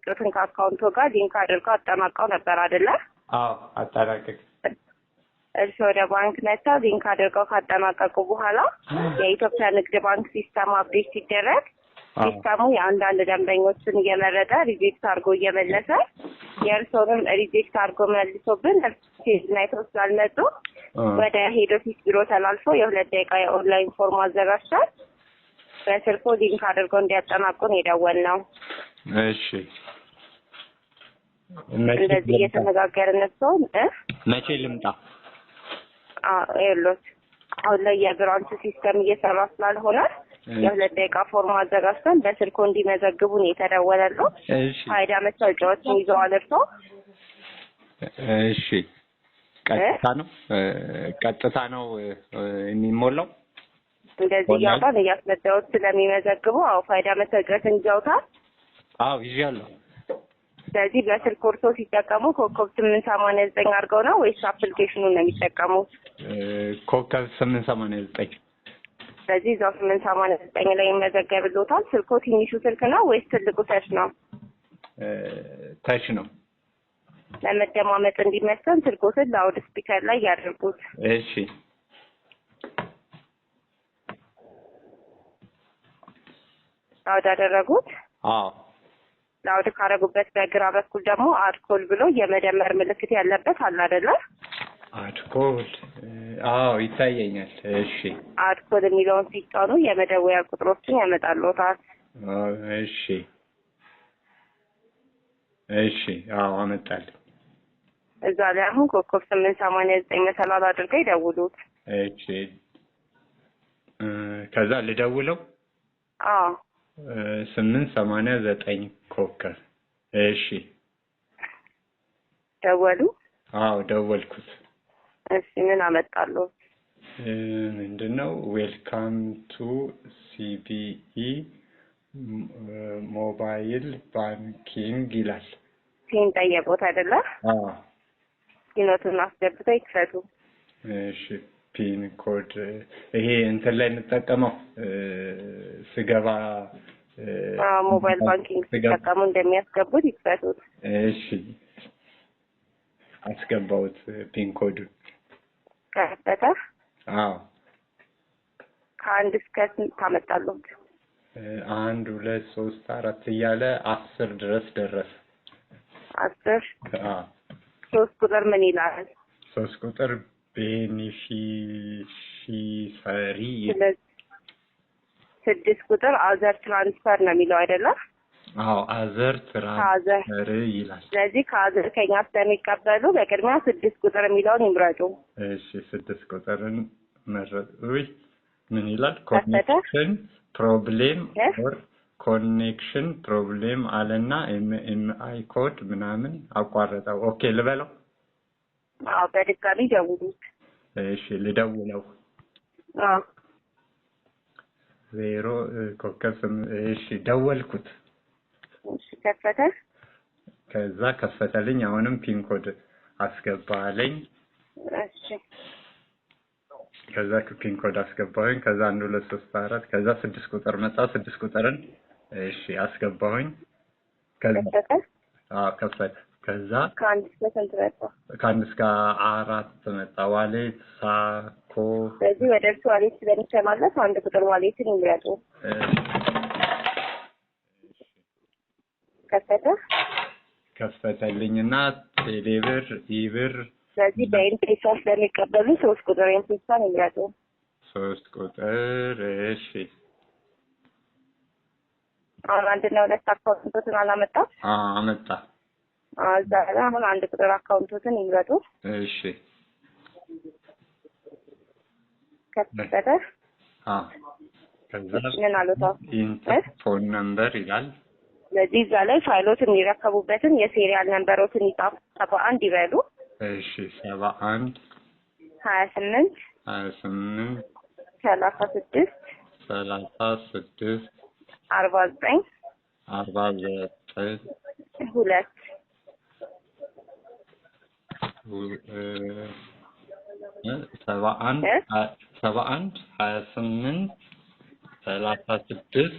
ጥያቄዎችን ከአካውንቱ ጋር ሊንክ አድርገው አጠናቀው ነበር አይደለ? አዎ አጠናቀቅ። እርስ ወደ ባንክ መጥተው ሊንክ አድርገው ካጠናቀቁ በኋላ የኢትዮጵያ ንግድ ባንክ ሲስተም አፕዴት ሲደረግ ሲስተሙ የአንዳንድ ደንበኞችን እየመረጠ ሪጀክት አድርጎ እየመለሰ የእርስዎንም ሪጀክት አድርጎ መልሶብን ናይተው ስላልመጡ ወደ ሄድ ኦፊስ ቢሮ ተላልፎ የ2 ደቂቃ የኦንላይን ፎርም አዘጋጅተን በስልኮ ሊንክ አድርገው እንዲያጠናቁን የደወልነው። እሺ እንደዚህ እየተነጋገርን ነው። መቼ ልምጣ? ይኸውልዎት አሁን ላይ የብራንች ሲስተም እየሰራ ስላልሆነ የ2 ደቂቃ ፎርም አዘጋጅተን በስልኮ እንዲመዘግቡ ነው የተደወለለው። ፋይዳ መታወቂያዎችን ይዘዋል እርስዎ? እሺ ቀጥታ ነው የሚሞላው? እንደዚህ ያውቃል እያስመጣሁት ስለሚመዘግቡ ፋይዳ መታወቂያዎችን ይዘውታል? አዎ ይዣለሁ። ስለዚህ በስልክ እርስዎ ሲጠቀሙ ኮከብ 889 አድርገው ነው ወይስ አፕሊኬሽኑን ነው የሚጠቀሙት? ኮከብ 889። ስለዚህ እዛው 889 ላይ ይመዘገብልዎታል። ስልኮ ትንሹ ስልክ ነው ወይስ ትልቁ ተች ነው? ተች ነው። ለመደማመጥ እንዲመሰል ስልኮትን ላውድ ስፒከር ላይ ያድርጉት። እሺ ላውድ አደረጉት? አዎ ላውድ ካደረጉበት በግራ በኩል ደግሞ አድኮል ብሎ የመደመር ምልክት ያለበት አለ አይደለ? አድኮል አዎ ይታየኛል። እሺ አድኮል የሚለውን ሲጫኑ የመደወያ ቁጥሮችን ያመጣልዎታል። እሺ አዎ አመጣልኝ። እዛ ላይ አሁን ኮከብ 889 መሰላል አድርገው ይደውሉት። እሺ ከዛ ልደውለው? አዎ 889 ኮከብ። እሺ ደወሉ? አዎ ደወልኩት። እሺ ምን አመጣልዎት? ምንድነው? ዌልካም ቱ ሲቢኢ ሞባይል ባንኪንግ ይላል። ፒን ጠየቁት አይደለ? አዎ ፒኖቱን አስገብተው ይክፈቱ። እሺ ፒን ኮድ ይሄ እንትን ላይ እንጠቀመው ስገባ ሞባይል ባንኪንግ ሲጠቀሙ እንደሚያስገቡት ይክፈቱት። እሺ አስገባሁት ፒን ኮዱን። ከፈተ? አዎ ከአንድ እስከ ስንት ታመጣሉት? 1 2 3 4 እያለ 10 ድረስ ደረሰ። 10? አዎ 3 ቁጥር ምን ይላል? 3 ቁጥር ቤኒፊሻሪ 6 ቁጥር አዘር ትራንስፈር ነው የሚለው አይደለ? አዎ አዘር ትራንስፈር ይላል። ስለዚህ ከአዘር ከኛ ስለሚቀበሉ በቅድሚያ 6 ቁጥር የሚለውን ይምረጡ። እሺ 6 ቁጥርን መረጥኩኝ። ምን ይላል? ኮኔክሽን ፕሮብሌም ኦር ኮኔክሽን ፕሮብሌም አለና ኤምአይ ኮድ ምናምን አቋረጠው። ኦኬ ልበለው? አዎ በድጋሚ ደውሉት። እሺ ልደውለው? አዎ 0 ኮከብ እሺ ደወልኩት። እሺ ከፈተ? ከዛ ከፈተልኝ። አሁንም ፒን ኮድ አስገባለኝ። እሺ ከዛ ፒን ኮድ አስገባሁኝ። ከዛ 1 2 3 4 ከዛ 6 ቁጥር መጣ። 6 ቁጥርን እሺ አስገባሁኝ። ከዛ ከፈተ። ከዛ ከአንድ እስከ ስንት መጣ? ከአንድ እስከ 4 መጣ። ዋሌት ሳኮ። ስለዚህ ወደ እርሱ ዋሌት ስለሚሰማለት 1 ቁጥር ዋሌትን ይምረጡ። ከፈተ? ከፈተልኝና ቴሌብር ኢብር። ስለዚህ በኢምፔሳ ስለሚቀበሉ 3 ቁጥር ኢምፔሳን ይምረጡ። 3 ቁጥር እሺ። አሁን 1 እና 2 አካውንቶችን አላመጣም? አመጣ። እዛ ላይ አሁን 1 ቁጥር አካውንቶችን ይምረጡ። እሺ ከፈተ? ከዛ ምን አሉት? ኢንተር ፎን ነምበር ይላል። ስለዚህ እዛ ላይ ፋይሎትን የሚረከቡበትን የሴሪያል ነምበሮችን ይጻፉ። 71 ይበሉ። እሺ 71 28 28 36 36 49 49 2 71 28 36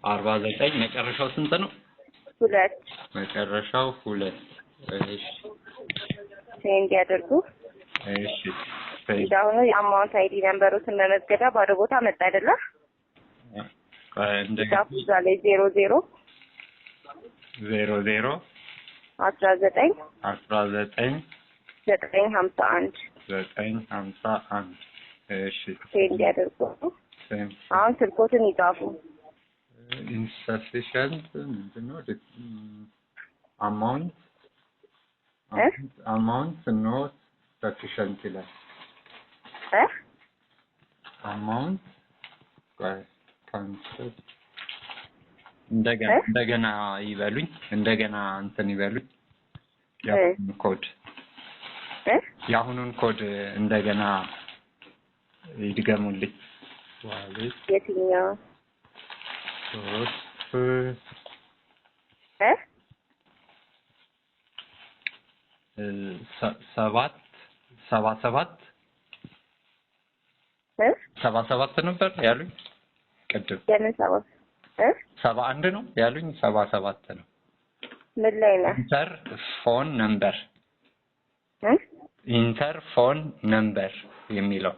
49 መጨረሻው ስንት ነው? 2 መጨረሻው 2 እሺ ሴንድ ያደርጉ። እሺ እንዳሁኑ የአማውንት አይዲ ነምበሩን መመዝገዳ ባዶ ቦታ መጣ አይደለ? እንደገና እዛ ላይ 00 00 19 951 እሺ ሴንድ ያደርጉ። አሁን ስልኮትን ይጻፉ። insufficient ምንድነው amount not sufficient ይላል amount cancel እንደገና ይበሉኝ እንደገና እንትን ይበሉኝ የአሁኑን ኮድ እንደገና ይድገሙልኝ ዋሌት የትኛው ሰባት ነበር ያሉኝ ቅድም የምን 71 ነው ያሉኝ 77 ነው ምን ላይ ነው ኢንተር ፎን ነምበር የሚለው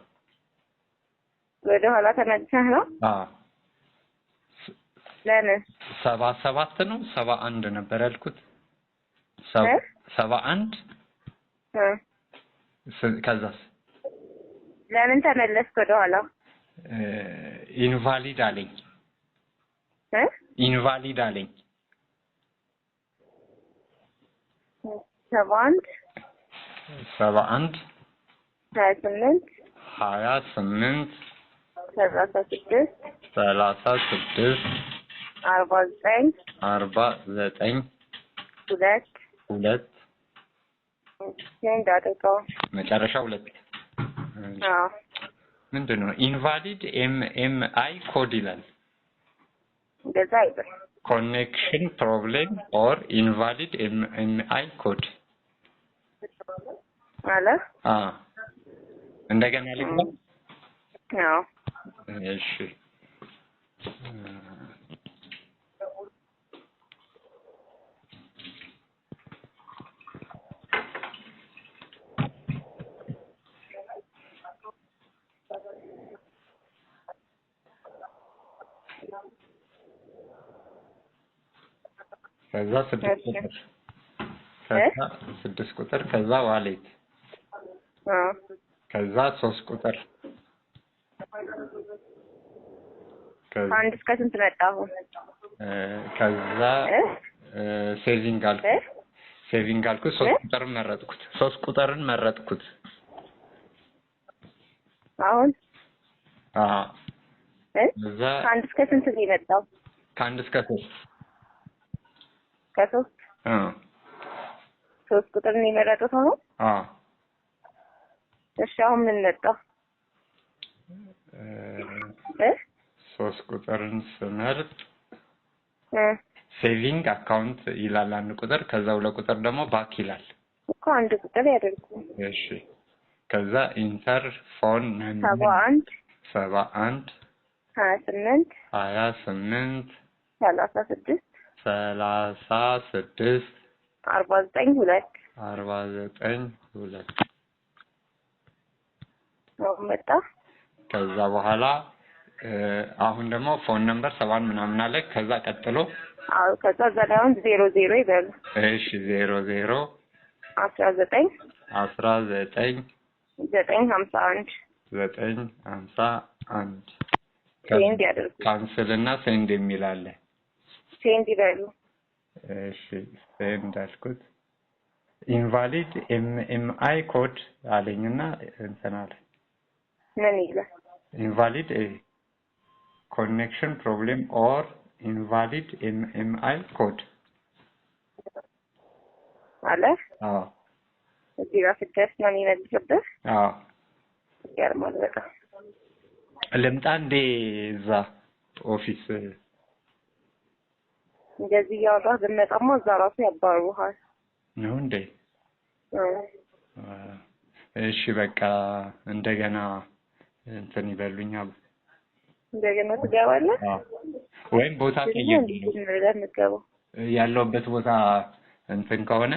ወደ ኋላ ተመልሰህ ነው ለምን 77 ነው 71 ነበር ያልኩት 71 ከዛስ ለምን ተመለስክ ወደ ኋላ ኢንቫሊድ አለኝ ኢንቫሊድ አለኝ 71 28 36 49 2 እንዳደረገው መጨረሻው 2 ምንድነው ኢንቫሊድ ኤምኤምአይ ኮድ ይላል እንደዛ አይደል ኮኔክሽን ፕሮብሌም ኦር ኢንቫሊድ ኤምኤምአይ ኮድ አለ እንደገና ልግባ እሺ ከዛ 6 ቁጥር ከዛ ዋሌት ከዛ 3 ቁጥር አንድ እስከ ስንት መጣሁ ከዛ ሴቪንግ አልኩ 3 ቁጥርን መረጥኩት አሁን ከዛ አንድ እስከ ስንት ነው የመጣው ከአንድ እስከ 3 ከ3 3 ቁጥር ነው የመረጡት ነው እሺ አሁን ምን መጣ 3 ቁጥርን ስመርጥ ሴቪንግ አካውንት ይላል አንድ ቁጥር ከዛ 2 ቁጥር ደግሞ ባክ ይላል እኮ አንድ ቁጥር ያደርጉ እሺ ከዛ ኢንተር ፎን 71 28 36 49 መጣ ከዛ በኋላ አሁን ደግሞ ፎን ነምበር 7 ምናምን አለ ከዛ ቀጥሎ ከዛ ዘላውን 00 ይበሉ እሺ 00 19 951 ሴንድ ያደርጉ ካንስል እና ሴንድ የሚል አለ ሴንድ ይበሉ እሺ ሴንድ አልኩት ኢንቫሊድ ኤምኤምአይ ኮድ አለኝና እንትን አለ ምን ይላል invalid connection problem or invalid MMI code አለ እዚህ ጋር ፍተሽ ነው የሚመልስበት ያርማል በቃ ልምጣ እንደ እዛ ኦፊስ እንደዚህ ያወጣ ብመጣማ እዛ ራሱ ያባሩሃል ነው እንዴ እሺ በቃ እንደገና እንትን ይበሉኛ እንደገና ትገባለህ ወይም ቦታ ቀይር ያለውበት ቦታ እንትን ከሆነ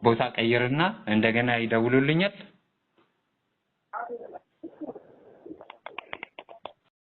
ቦታ ቀይርና እንደገና ይደውሉልኛል።